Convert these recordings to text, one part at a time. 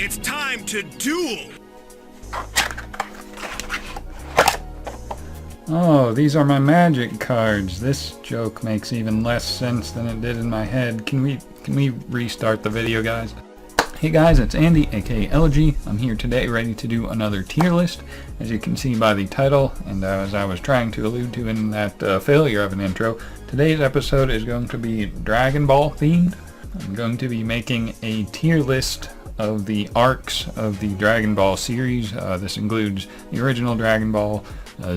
It's time to duel! Oh, these are my magic cards. This joke makes even less sense than it did in my head. Can we restart the video, guys? Hey guys, it's Andy, aka Elogee. I'm here today ready to do another tier list. As you can see by the title, and as I was trying to allude to in that failure of an intro, today's episode is going to be Dragon Ball themed. I'm going to be making a tier list of the arcs of the Dragon Ball series. This includes the original Dragon Ball,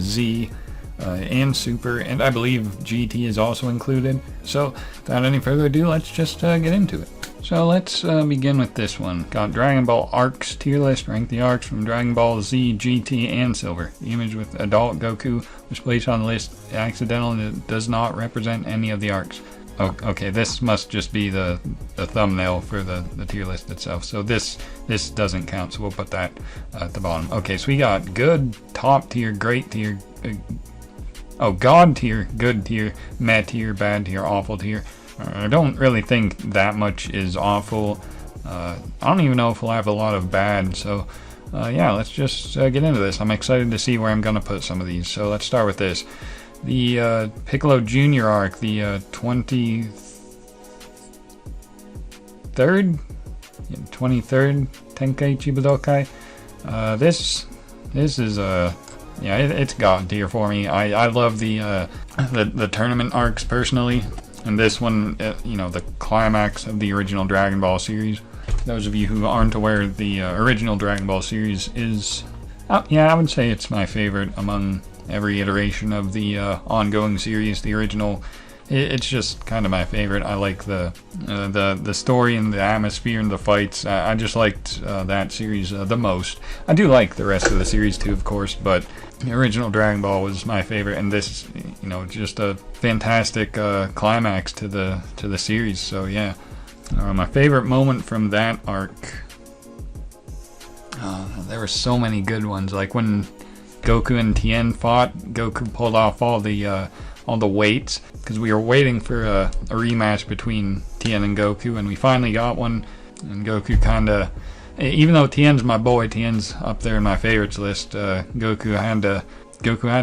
Z, and Super, and I believe GT is also included. So without any further ado, let's just get into it. So let's begin with this one. Got Dragon Ball Arcs tier list. Rank the arcs from Dragon Ball Z, GT, and Silver. The image with adult Goku was placed on the list accidentally and it does not represent any of the arcs. Oh, okay, this must just be the thumbnail for the tier list itself. So this doesn't count, so we'll put that at the bottom. Okay, so we got good, top tier, great tier, god tier, good tier, meh tier, bad tier, awful tier. I don't really think that much is awful. I don't even know if we'll have a lot of bad, so yeah, let's just get into this. I'm excited to see where I'm going to put some of these. So let's start with this. The Piccolo Jr. arc, the 23rd Tenkaichi Budokai. This is yeah, it's god tier for me. I love the tournament arcs personally. And this one, you know, the climax of the original Dragon Ball series. Those of you who aren't aware, the original Dragon Ball series is, yeah, I would say it's my favorite among every iteration of the ongoing series. The original, it's just kind of my favorite. I like the story and the atmosphere and the fights. I just liked that series the most. I do like the rest of the series too, of course, but the original Dragon Ball was my favorite, and this, you know, just a fantastic climax to the series. So yeah, my favorite moment from that arc. There were so many good ones. Like when Goku and Tien fought, Goku pulled off all the weights because we were waiting for a rematch between Tien and Goku, and we finally got one. And Goku kind of, even though Tien's my boy, Tien's up there in my favorites list, Goku had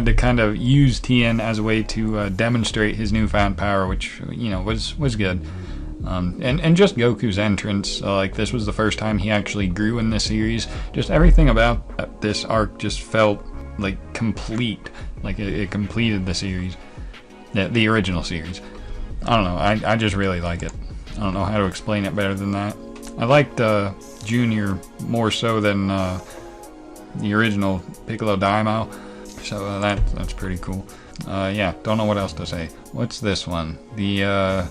to kind of use Tien as a way to demonstrate his newfound power, which, you know, was good. And just Goku's entrance, like this was the first time he actually grew in this series. Just everything about this arc just felt like complete, like it completed the series, the original series. I don't know, I just really like it. I don't know how to explain it better than that. I liked Junior more so than the original Piccolo Dimeo, so that's pretty cool. Yeah, don't know what else to say. What's this one? The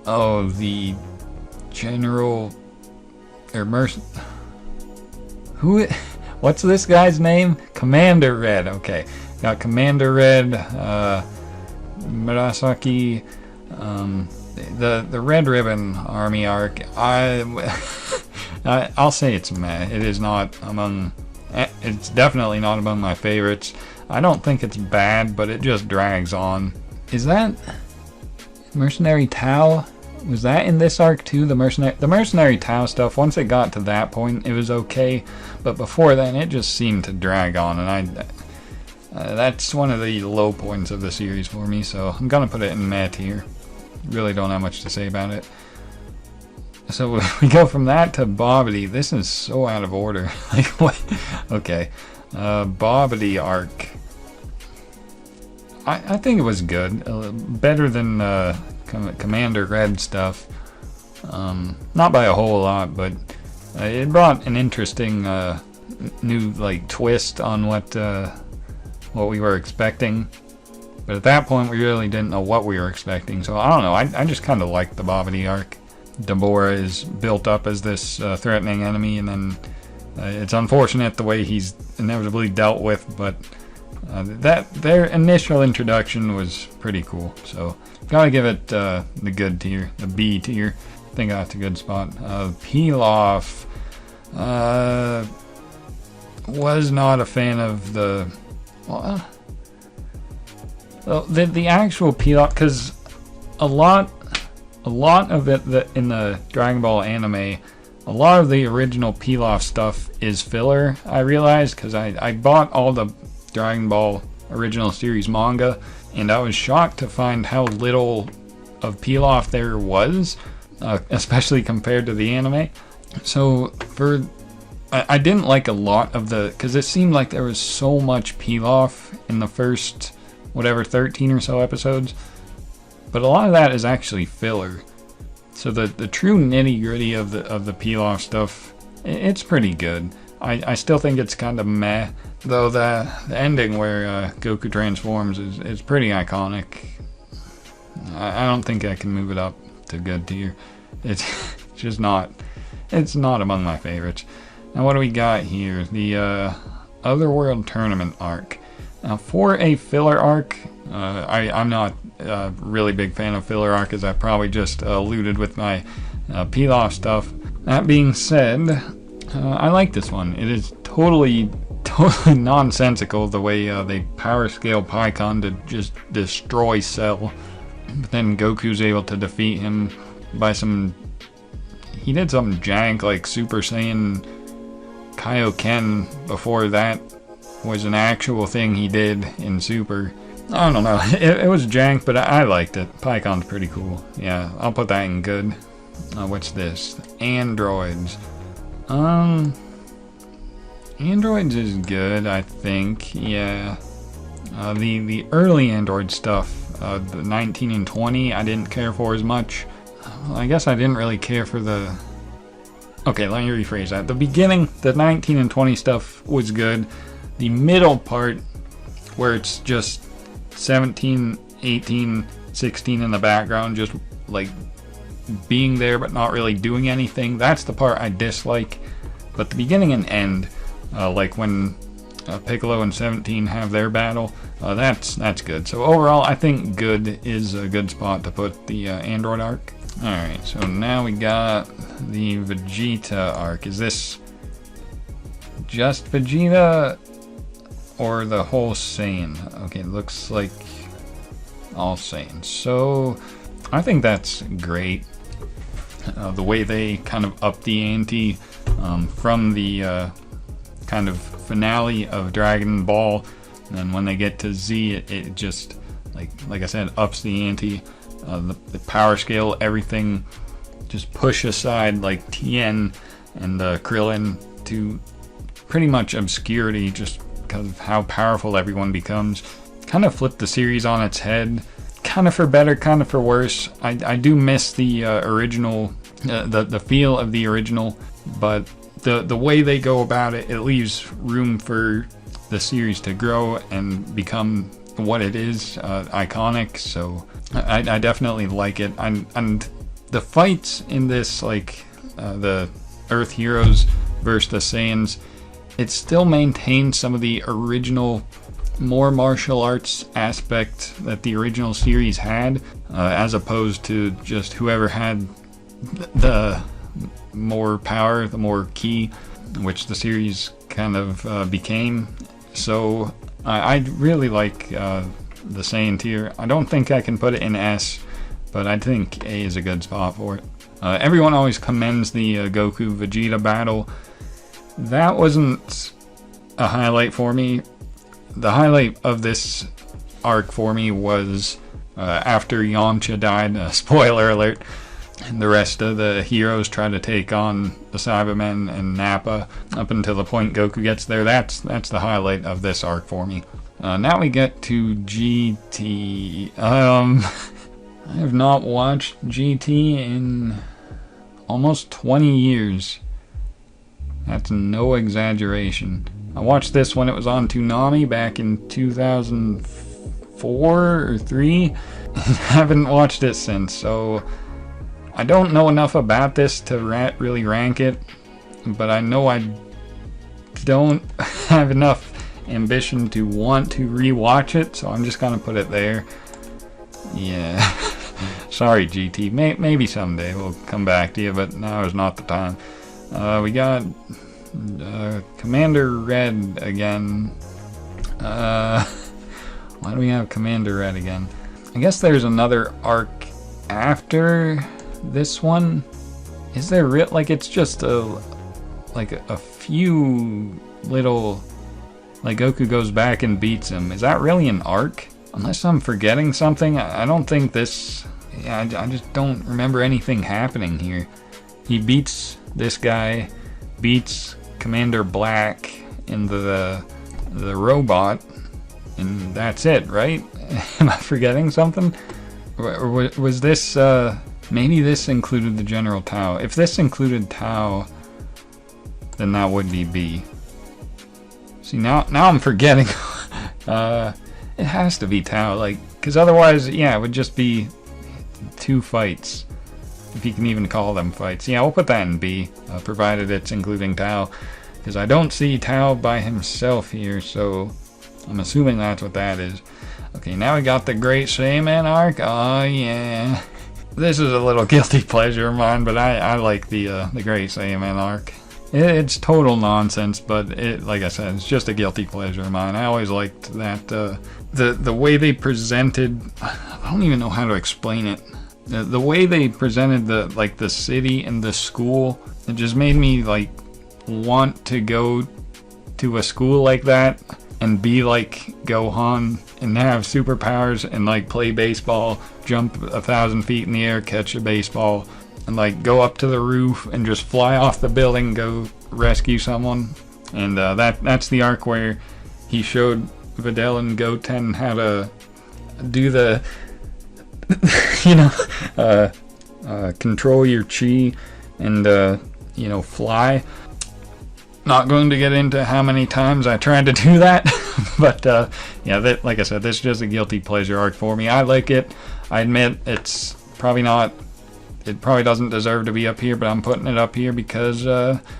the General what's this guy's name? Commander Red. Okay, got Commander Red, Murasaki, the Red Ribbon Army arc. I'll say it's meh. It is not among. It's definitely not among my favorites. I don't think it's bad, but it just drags on. Is that Mercenary Tau? Was that in this arc too? The Mercenary Tau stuff, once it got to that point, it was okay, but before then, it just seemed to drag on, and that's one of the low points of the series for me, so I'm gonna put it in meh tier. Really don't have much to say about it. So we go from that to Bobbity. This is so out of order. Like, what? Okay. Bobbity arc. I think it was good. Better than Commander Red stuff. Not by a whole lot, but it brought an interesting new like twist on what we were expecting. But at that point, we really didn't know what we were expecting. So I don't know. I just kind of liked the Bobbity arc. Dabura is built up as this threatening enemy, and then it's unfortunate the way he's inevitably dealt with, but their initial introduction was pretty cool. So gotta give it the good tier, the B tier. I think that's a good spot. Pilaf was not a fan of the actual Pilaf, because a lot of it in the Dragon Ball anime, a lot of the original Pilaf stuff is filler, I realized, because I bought all the Dragon Ball original series manga, and I was shocked to find how little of Pilaf there was, especially compared to the anime. So I didn't like a lot of because it seemed like there was so much Pilaf in the first, 13 or so episodes, but a lot of that is actually filler. So the true nitty gritty of the Pilaf stuff, it's pretty good. I still think it's kind of meh, though the ending where Goku transforms is pretty iconic. I don't think I can move it up to good tier. It's just not, it's not among my favorites. Now what do we got here? The Otherworld Tournament arc. Now for a filler arc, I'm not a really big fan of filler arc, as I probably just alluded with my Pilaf stuff. That being said, I like this one. It is totally nonsensical the way they power scale Piccolo to just destroy Cell. But then Goku's able to defeat him by he did some jank like Super Saiyan Kaioken before that was an actual thing he did in Super. I don't know, it was jank, but I liked it. Picon's pretty cool. Yeah, I'll put that in good. What's this? Androids. Androids is good, I think. Yeah. The early Android stuff, the 19 and 20, I didn't care for as much. I guess I didn't really care for the... Okay, let me rephrase that. The beginning, the 19 and 20 stuff was good. The middle part, where it's just 17, 18, 16 in the background, just like being there but not really doing anything, that's the part I dislike. But the beginning and end, like when Piccolo and 17 have their battle, that's good. So overall, I think good is a good spot to put the Android arc. Alright, so now we got the Vegeta arc. Is this just Vegeta or the whole Saiyan? Okay, looks like all Saiyan. So I think that's great. The way they kind of up the ante from the kind of finale of Dragon Ball, and then when they get to Z, it just, like I said, ups the ante. The power scale, everything just push aside like Tien and Krillin to pretty much obscurity, just because of how powerful everyone becomes. Kind of flipped the series on its head, kind of for better, kind of for worse. I do miss the original, the feel of the original, but the way they go about it, it leaves room for the series to grow and become what it is, iconic. So I definitely like it. And the fights in this, like the Earth Heroes versus the Saiyans, it still maintains some of the original, more martial arts aspect that the original series had, as opposed to just whoever had the more power, the more ki, which the series kind of became. So I really like the Saiyan tier. I don't think I can put it in S, but I think A is a good spot for it. Everyone always commends the Goku Vegeta battle. That wasn't a highlight for me. The highlight of this arc for me was after Yamcha died, spoiler alert, and the rest of the heroes try to take on the Cybermen and Nappa up until the point Goku gets there. That's the highlight of this arc for me. Now we get to GT. I have not watched GT in almost 20 years. That's no exaggeration. I watched this when it was on Toonami back in 2004 or 3. Haven't watched it since, so I don't know enough about this to really rank it, but I know I don't have enough ambition to want to rewatch it, so I'm just gonna put it there. Yeah. Sorry, GT. Maybe someday we'll come back to you, but now is not the time. We got Commander Red again. Why do we have Commander Red again? I guess there's another arc after this one. Is there real, like, it's just a few little, like, Goku goes back and beats him. Is that really an arc? Unless I'm forgetting something, I don't think this, yeah, I just don't remember anything happening here. He beats this guy, beats Commander Black and the robot, and that's it, right? Am I forgetting something? Or was this, maybe this included the General Tao. If this included Tao, then that would be B. See, now I'm forgetting. It has to be Tao, like, because otherwise, yeah, it would just be 2 fights. If you can even call them fights. Yeah, we'll put that in B, provided it's including Tao. Because I don't see Tao by himself here, so I'm assuming that's what that is. Okay, now we got the Great Saiyan Arc. Oh, yeah. This is a little guilty pleasure of mine, but I like the Great Saiyan Arc. It's total nonsense, but like I said, it's just a guilty pleasure of mine. I always liked that, the way they presented, I don't even know how to explain it. The way they presented the city and the school, it just made me, like, want to go to a school like that and be like Gohan and have superpowers and, like, play baseball, jump 1,000 feet in the air, catch a baseball, and, like, go up to the roof and just fly off the building, go rescue someone. And that's the arc where he showed Videl and Goten how to do the, you know, control your chi and, you know, fly. Not going to get into how many times I tried to do that, but yeah, like I said, this is just a guilty pleasure arc for me. I like it. I admit it's probably not, it probably doesn't deserve to be up here, but I'm putting it up here because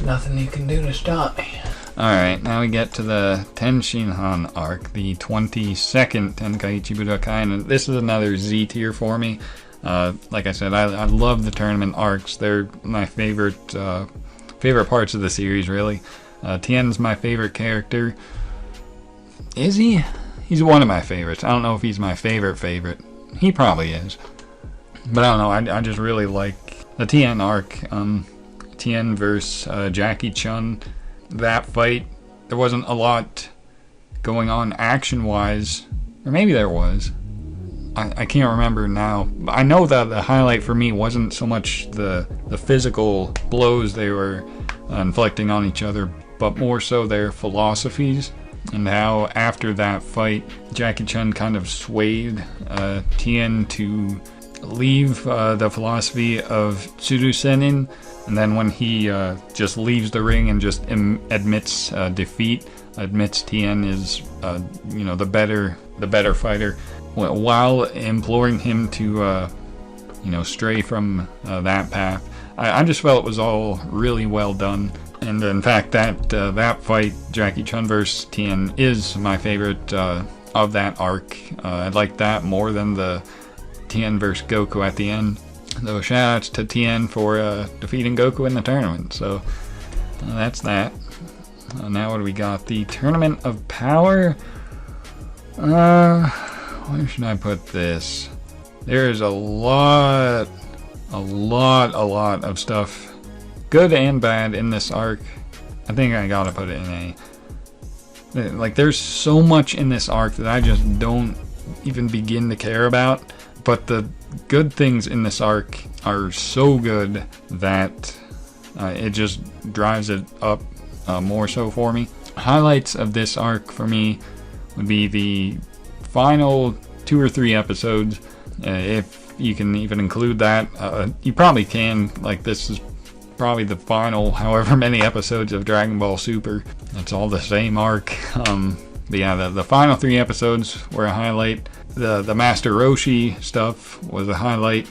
nothing you can do to stop me. Alright, now we get to the Ten Shinhan Arc, the 22nd Tenkaichi Budokai, and this is another Z tier for me. Like I said, I love the tournament arcs. They're my favorite parts of the series, really. Tien's my favorite character. Is he? He's one of my favorites. I don't know if he's my favorite. He probably is. But I don't know, I just really like the Tien arc. Tien versus Jackie Chun. That fight, there wasn't a lot going on action-wise. Or maybe there was. I can't remember now. I know that the highlight for me wasn't so much the physical blows they were inflicting on each other, but more so their philosophies, and how after that fight, Jackie Chun kind of swayed Tien to leave the philosophy of Tsuru Senin, and then when he just leaves the ring and just admits defeat, admits Tien is you know, the better fighter, while imploring him to you know, stray from that path. I just felt it was all really well done, and in fact that fight, Jackie Chun vs. Tien, is my favorite of that arc. I like that more than the Tien vs. Goku at the end. Though shoutouts to Tien for defeating Goku in the tournament. So that's that. Now what do we got? The Tournament of Power. Where should I put this? There is a lot of stuff, good and bad, in this arc. I think I gotta put it in A. Like, there's so much in this arc that I just don't even begin to care about. But the good things in this arc are so good that it just drives it up more so for me. Highlights of this arc for me would be the final 2 or 3 episodes, if you can even include that. You probably can. Like, this is probably the final however many episodes of Dragon Ball Super. It's all the same arc. But yeah, the final 3 episodes were a highlight. The Master Roshi stuff was a highlight.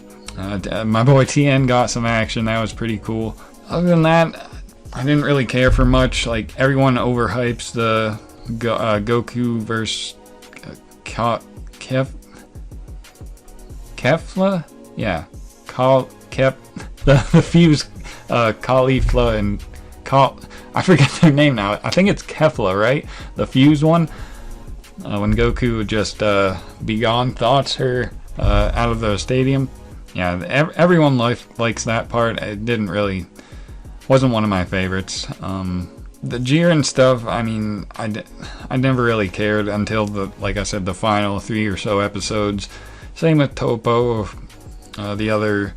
My boy Tien got some action. That was pretty cool. Other than that, I didn't really care for much. Like, everyone overhypes the Goku versus Kefla? Yeah. The fuse Caulifla and I forget their name now. I think it's Kefla, right? The fuse one. When Goku just begone thoughts her out of the stadium. yeah, everyone likes that part. It wasn't one of my favorites. The Jiren stuff, I mean, I never really cared until like I said, the final 3 or so episodes. Same with Toppo, the other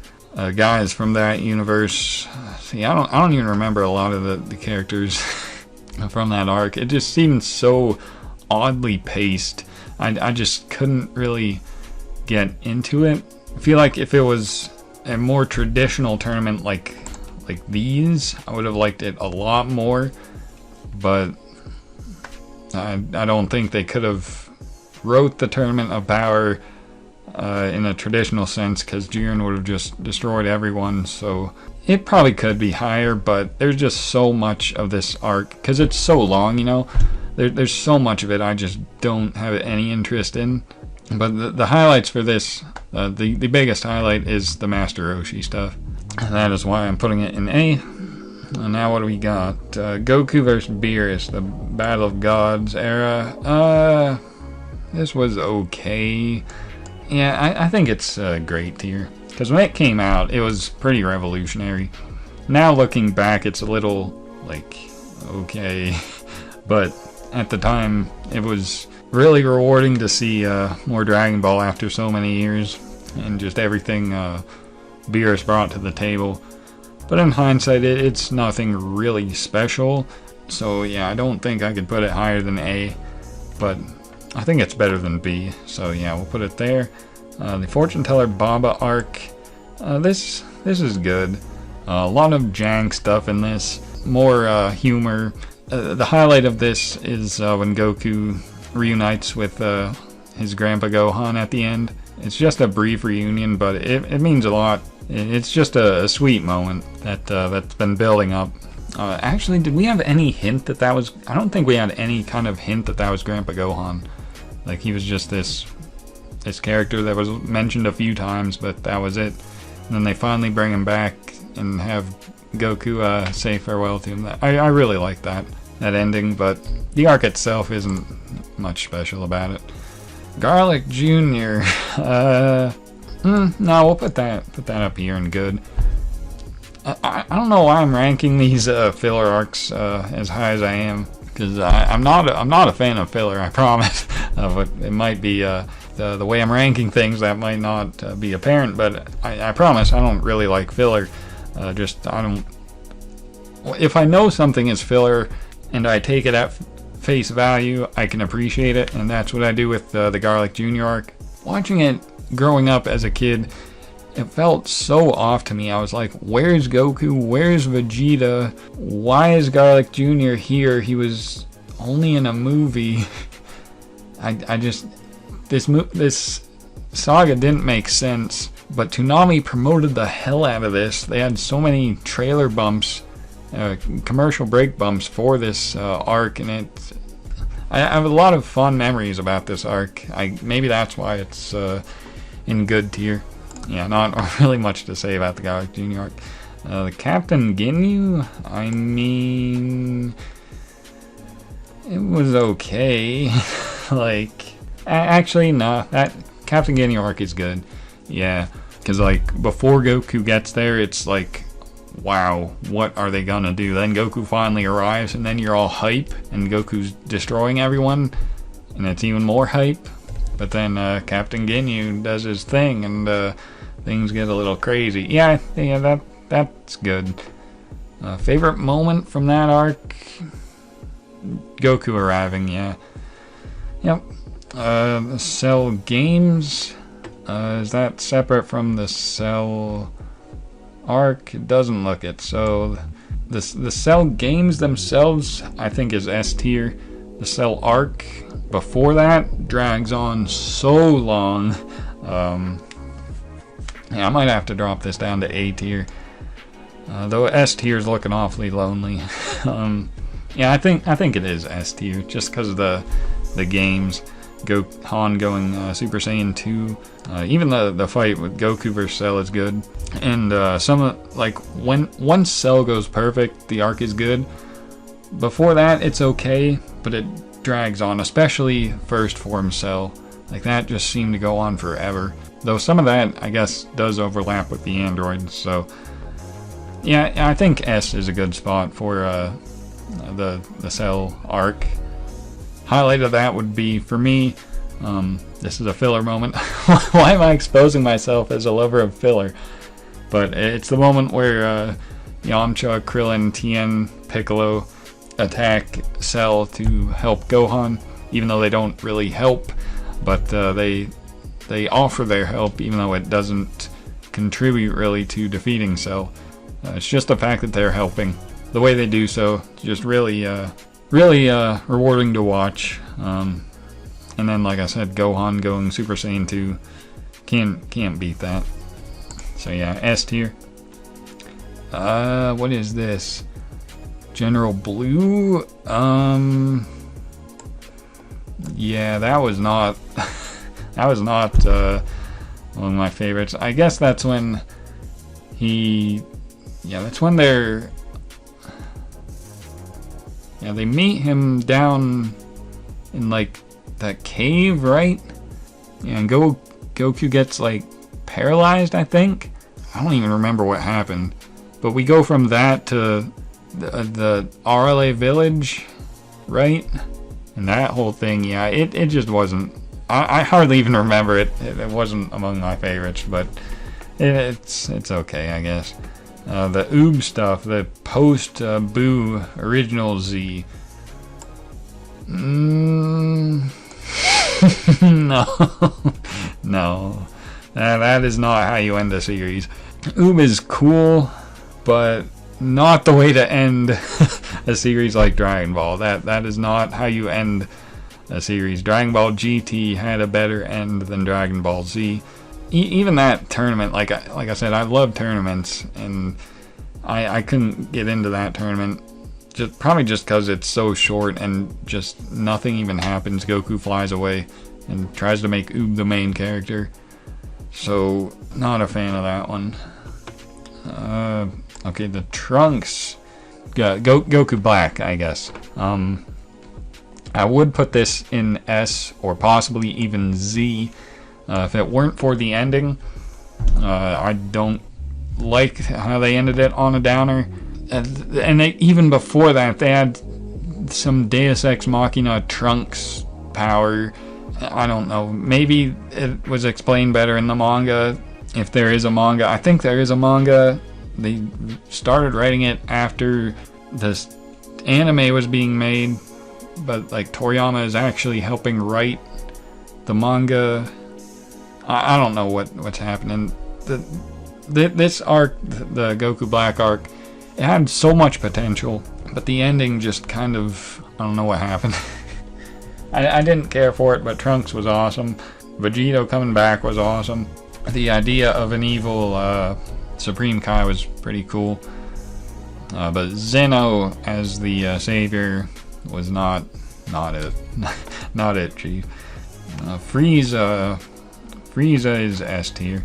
guys from that universe. See, I don't even remember a lot of the characters from that arc. It just seemed so oddly paced. I just couldn't really get into it. I feel like if it was a more traditional tournament like these, I would have liked it a lot more. But I don't think they could have wrote the Tournament of Power in a traditional sense, because Jiren would have just destroyed everyone. So it probably could be higher, but there's just so much of this arc, because it's so long, you know. There's so much of it I just don't have any interest in. But the highlights for this, the biggest highlight is the Master Roshi stuff. And that is why I'm putting it in A. And now what do we got? Goku vs. Beerus, the Battle of Gods era. This was okay. Yeah, I think it's great tier. Because when it came out, it was pretty revolutionary. Now looking back, it's a little, like, okay. But at the time, it was really rewarding to see more Dragon Ball after so many years. And just everything Beerus brought to the table. But in hindsight, it's nothing really special. So yeah, I don't think I could put it higher than A. But I think it's better than B. So yeah, we'll put it there. The Fortune Teller Baba arc. This is good. A lot of jank stuff in this. More humor. The highlight of this is when Goku reunites with his grandpa Gohan at the end. It's just a brief reunion, but it means a lot. It's just a sweet moment that's been building up. Actually, did we have any hint that was... I don't think we had any kind of hint that was Grandpa Gohan. Like, he was just this character that was mentioned a few times, but that was it. And then they finally bring him back and have Goku say farewell to him. I really like that ending, but the arc itself isn't much special about it. Garlic Jr. No, we'll put that up here in good. I don't know why I'm ranking these filler arcs as high as I am, because I'm not a fan of filler, I promise. But it might be the way I'm ranking things that might not be apparent. But I promise I don't really like filler. I don't. If I know something is filler and I take it at face value, I can appreciate it, and that's what I do with the Garlic Jr. arc. Watching it growing up as a kid, it felt so off to me. I was like, where's Goku? Where's Vegeta? Why is Garlic Jr. here? He was only in a movie. This saga didn't make sense, but Toonami promoted the hell out of this. They had so many trailer bumps, commercial break bumps for this arc, and I have a lot of fond memories about this arc. Maybe that's why it's in good tier. Yeah, not really much to say about the Garlic Jr. arc. The Captain Ginyu, I mean, it was okay. Like, actually, no, that Captain Ginyu arc is good. Yeah, because like before Goku gets there, it's like, wow, what are they gonna do? Then Goku finally arrives, and then you're all hype, and Goku's destroying everyone, and it's even more hype. But then Captain Ginyu does his thing, and things get a little crazy. Yeah, that's good. Favorite moment from that arc? Goku arriving, yeah. Yep. The Cell Games, is that separate from the Cell arc? It doesn't look it. So the Cell Games themselves, I think, is S tier. The Cell arc before that drags on so long. Yeah, I might have to drop this down to A tier. Though S tier is looking awfully lonely. Yeah, I think it is S tier just because of the games. Gohan going Super Saiyan 2. Even the fight with Goku vs. Cell is good. And once Cell goes perfect, the arc is good. Before that, it's okay, but it drags on, especially first form Cell. Like, that just seemed to go on forever. Though some of that, I guess, does overlap with the androids, so... Yeah, I think S is a good spot for the Cell arc. Highlight of that would be, for me, this is a filler moment. Why am I exposing myself as a lover of filler? But it's the moment where Yamcha, Krillin, Tien, Piccolo attack Cell to help Gohan, even though they don't really help, but they offer their help even though it doesn't contribute really to defeating Cell. It's just the fact that they're helping. The way they do so, just really rewarding to watch. And then, like I said, Gohan going Super Saiyan 2, can't beat that. So yeah, S tier. What is this? General Blue? Yeah, that was not one of my favorites. I guess that's when that's when they meet him down in like that cave, right? Yeah, and Goku gets like paralyzed, I think. I don't even remember what happened. But we go from that to the RLA village, right? And that whole thing, yeah, it just wasn't... I hardly even remember it. It wasn't among my favorites, but it's okay, I guess. The Oob stuff, the post-Buu original Z. No. That is not how you end a series. Oob is cool, but not the way to end a series like Dragon Ball. That is not how you end a series. Dragon Ball GT had a better end than Dragon Ball Z. Even that tournament, like I said, I love tournaments, and I couldn't get into that tournament. Probably just because it's so short and just nothing even happens. Goku flies away and tries to make Oob the main character. So, not a fan of that one. Okay, the Trunks. Goku Black, I guess. I would put this in S or possibly even Z. If it weren't for the ending, I don't like how they ended it on a downer. And even before that, they had some Deus Ex Machina Trunks power. I don't know. Maybe it was explained better in the manga, if there is a manga. I think there is a manga. They started writing it after this anime was being made, but like Toriyama is actually helping write the manga. I don't know what's happening. This arc, the Goku Black arc, it had so much potential, but the ending just kind of, I don't know what happened. I didn't care for it, but Trunks was awesome. Vegeta coming back was awesome. The idea of an evil Supreme Kai was pretty cool. But Zeno as the savior was not it. Not it, Chief. Frieza is S tier.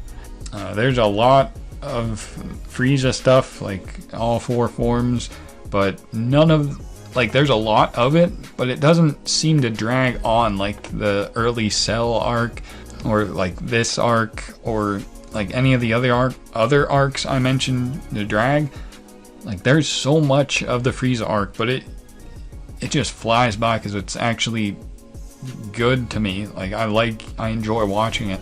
There's a lot of Frieza stuff, like all 4 forms, but none of... Like, there's a lot of it, but it doesn't seem to drag on like the early Cell arc, or like this arc, or like any of the other arcs I mentioned to drag. Like, there's so much of the Frieza arc, but it just flies by because it's actually good to me. Like, I enjoy watching it.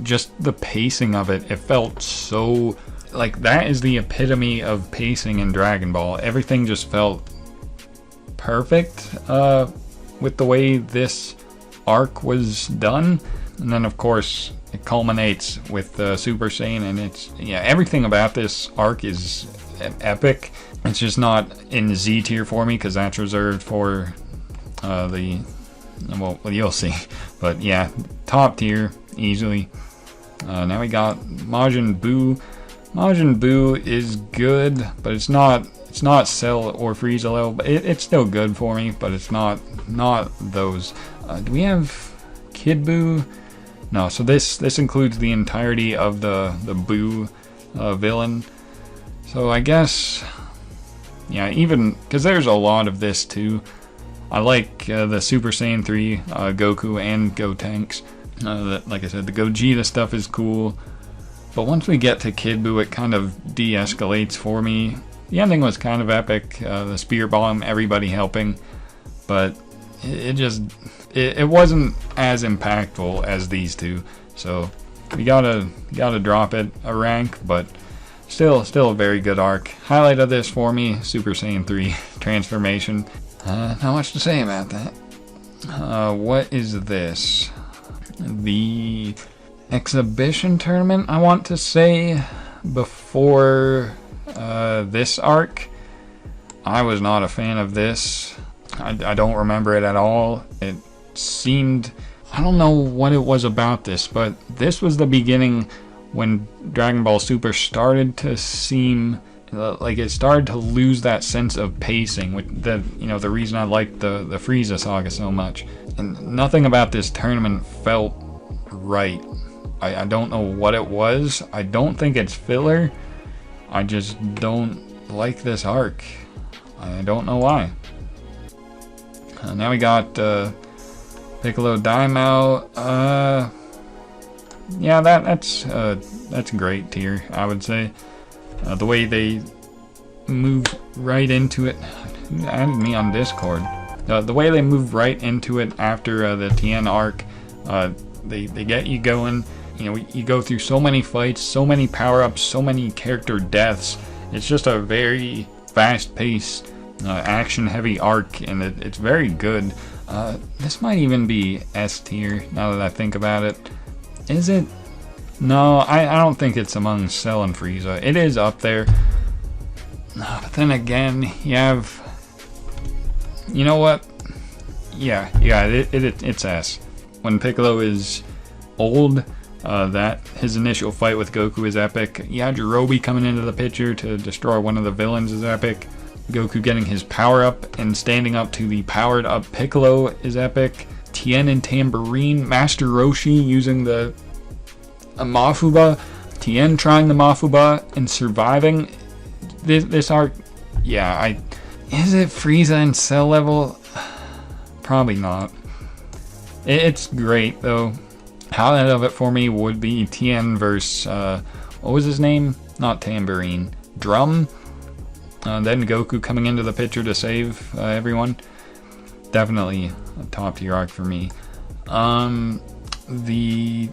Just the pacing of it felt so... Like, that is the epitome of pacing in Dragon Ball. Everything just felt perfect with the way this arc was done. And then, of course, it culminates with Super Saiyan, and everything about this arc is epic. It's just not in Z tier for me because that's reserved for well, you'll see. But yeah, top tier easily. Now we got Majin Buu. Majin Buu is good, but it's not Cell or Frieza level. But it's still good for me, but it's not those. Do we have Kid Buu? No. So this includes the entirety of the Buu villain. So I guess, yeah, even because there's a lot of this too. I like the Super Saiyan 3 Goku and Gotenks. Like I said, the Gogeta stuff is cool. But once we get to Kid Buu, it kind of de-escalates for me. The ending was kind of epic, the spear bomb, everybody helping, but it wasn't as impactful as these two. So we gotta drop it a rank, but still a very good arc. Highlight of this for me, Super Saiyan 3 transformation. Not much to say about that. What is this? The exhibition tournament, I want to say, before this arc. I was not a fan of this. I don't remember it at all. It seemed, I don't know what it was about this, but this was the beginning when Dragon Ball Super started to seem like it started to lose that sense of pacing, with the reason I liked the Frieza saga so much. And nothing about this tournament felt right. I don't know what it was. I don't think it's filler. I just don't like this arc. I don't know why. Now we got Piccolo Dimeo. Yeah, that's great tier, I would say. The way they move right into it. Who added me on Discord? The way they move right into it after the Tien arc. They get you going. You go through so many fights, so many power-ups, so many character deaths. It's just a very fast-paced, action-heavy arc, and it's very good. This might even be S tier, now that I think about it. Is it? No, I don't think it's among Cell and Frieza. It is up there. But then again, you have... You know what? Yeah, it's S. When Piccolo is old, that his initial fight with Goku is epic. Yajirobe coming into the picture to destroy one of the villains is epic. Goku getting his power up and standing up to the powered up Piccolo is epic. Tien and Tambourine, Master Roshi using the Mafuba, Tien trying the Mafuba and surviving this arc. Yeah, is it Frieza and Cell level? Probably not. It's great though. Highlight of it for me would be Tien versus what was his name? Not Tambourine, Drum. Then Goku coming into the picture to save everyone. Definitely a top tier arc for me. The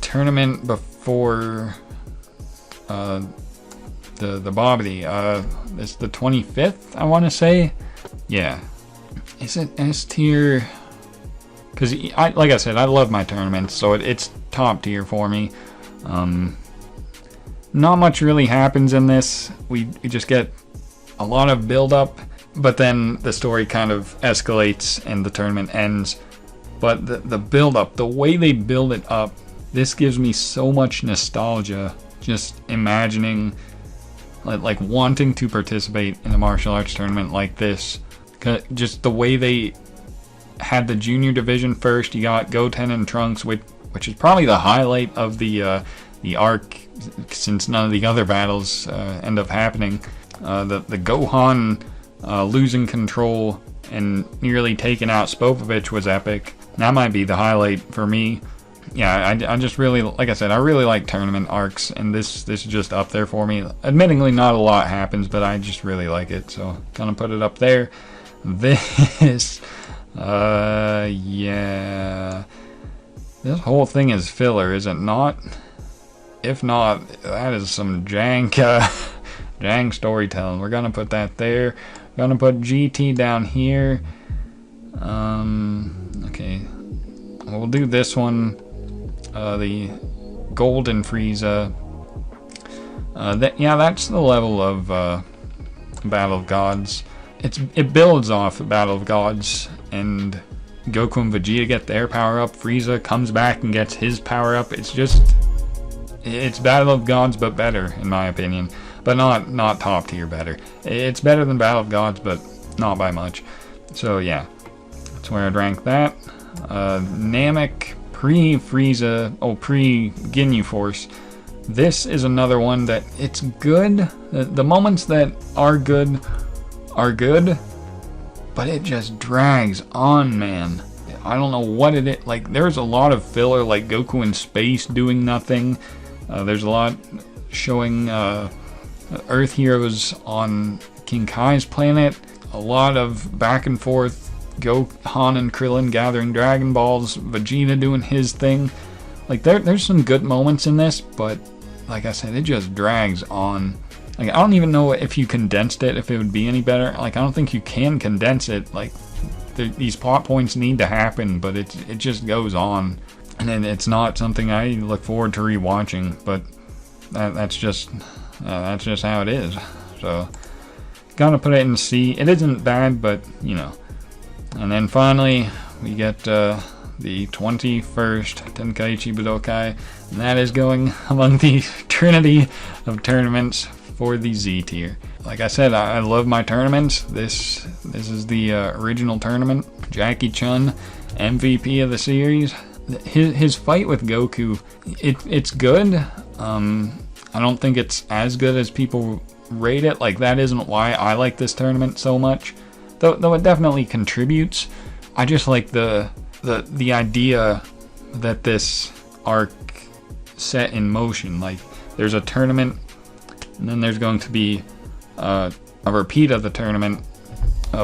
tournament before the Bobbity, it's the 25th, I want to say. Yeah. Is it S tier? Because, like I said, I love my tournaments, so it's top tier for me. Not much really happens in this. We just get a lot of build-up, but then the story kind of escalates and the tournament ends. But the build-up, the way they build it up, this gives me so much nostalgia. Just imagining, like wanting to participate in a martial arts tournament like this. Just the way they had the junior division first. You got Goten and Trunks, which is probably the highlight of the arc, since none of the other battles end up happening. The Gohan losing control and nearly taking out Spopovich was epic. That might be the highlight for me. Yeah, I just really, like I said, I really like tournament arcs, and this is just up there for me. Admittingly, not a lot happens, but I just really like it, so gonna put it up there. This, yeah, this whole thing is filler, is it not? If not, that is some jank, jank storytelling. We're gonna put that there. We're gonna put GT down here. Okay, we'll do this one. The Golden Frieza. Yeah, that's the level of Battle of Gods. It builds off Battle of Gods, and Goku and Vegeta get their power up. Frieza comes back and gets his power up. It's Battle of Gods, but better, in my opinion. But not top tier better. It's better than Battle of Gods, but not by much. So yeah, that's where I'd rank that. Namek pre-Frieza, pre-Ginyu Force. This is another one that it's good. The moments that are good, but it just drags on, man. I don't know what it is. Like, there's a lot of filler, like Goku in space doing nothing. There's a lot showing Earth heroes on King Kai's planet. A lot of back and forth. Gohan and Krillin gathering Dragon Balls. Vegeta doing his thing. Like, there's some good moments in this, but like I said, it just drags on. Like, I don't even know if you condensed it, if it would be any better. Like, I don't think you can condense it. Like, these plot points need to happen, but it just goes on. And then it's not something I look forward to rewatching, but that's just how it is. So, gotta put it in C. It isn't bad, but, you know. And then finally, we get the 21st Tenkaichi Budokai, and that is going among the trinity of tournaments for the Z tier. Like I said, I love my tournaments. This is the original tournament. Jackie Chun, MVP of the series. His fight with Goku, it's good. I don't think it's as good as people rate it. Like, that isn't why I like this tournament so much. Though it definitely contributes. I just like the idea that this arc set in motion. Like, there's a tournament, and then there's going to be a repeat of the tournament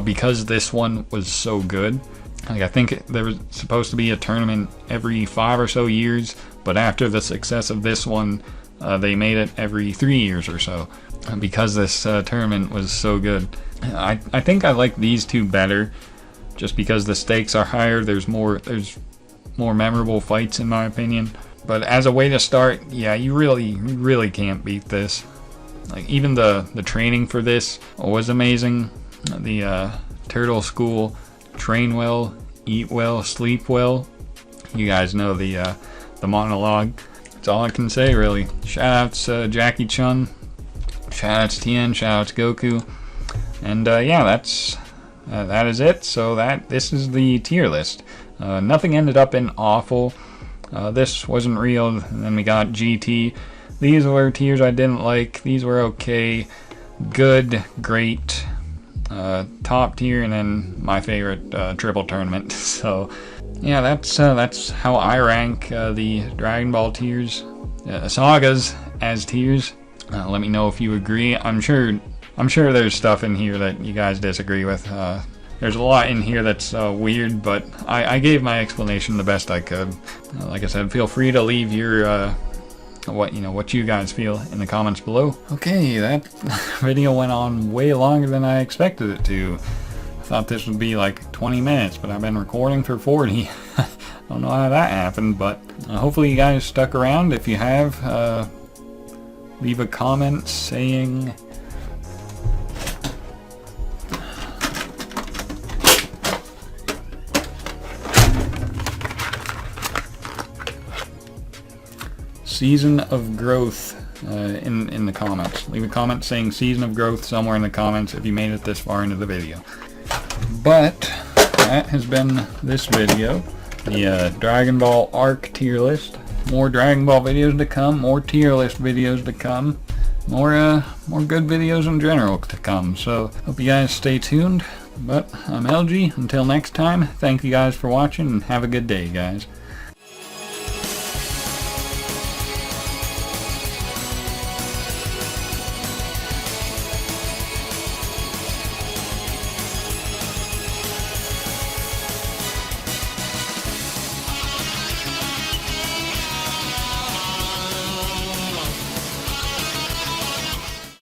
because this one was so good. Like, I think there was supposed to be a tournament every 5 or so years, but after the success of this one, they made it every 3 years or so because this tournament was so good. I think I like these two better, just because the stakes are higher. There's more memorable fights, in my opinion. But as a way to start, yeah, you really can't beat this. Like, even the training for this was amazing. The Turtle School, train well, eat well, sleep well. You guys know the monologue. That's all I can say, really. Shoutouts Jackie Chun, shoutouts Tien, shoutouts Goku. And yeah, that is it. So this is the tier list. Nothing ended up in awful. This wasn't real. And then we got GT. These were tiers I didn't like. These were okay, good, great, top tier, and then my favorite triple tournament. So yeah, that's how I rank the Dragon Ball tiers, sagas as tiers. Let me know if you agree. I'm sure there's stuff in here that you guys disagree with. There's a lot in here that's weird, but I gave my explanation the best I could. Like I said, feel free to leave your what you guys feel in the comments below. Okay, that video went on way longer than I expected it to. I thought this would be like 20 minutes, but I've been recording for 40. I don't know how that happened, but hopefully you guys stuck around. If you have, leave a comment saying Season of Growth in the comments. Leave a comment saying Season of Growth somewhere in the comments if you made it this far into the video. But that has been this video. The Dragon Ball Arc tier list. More Dragon Ball videos to come. More tier list videos to come. More good videos in general to come. So hope you guys stay tuned. But I'm Elogee. Until next time, thank you guys for watching and have a good day, guys.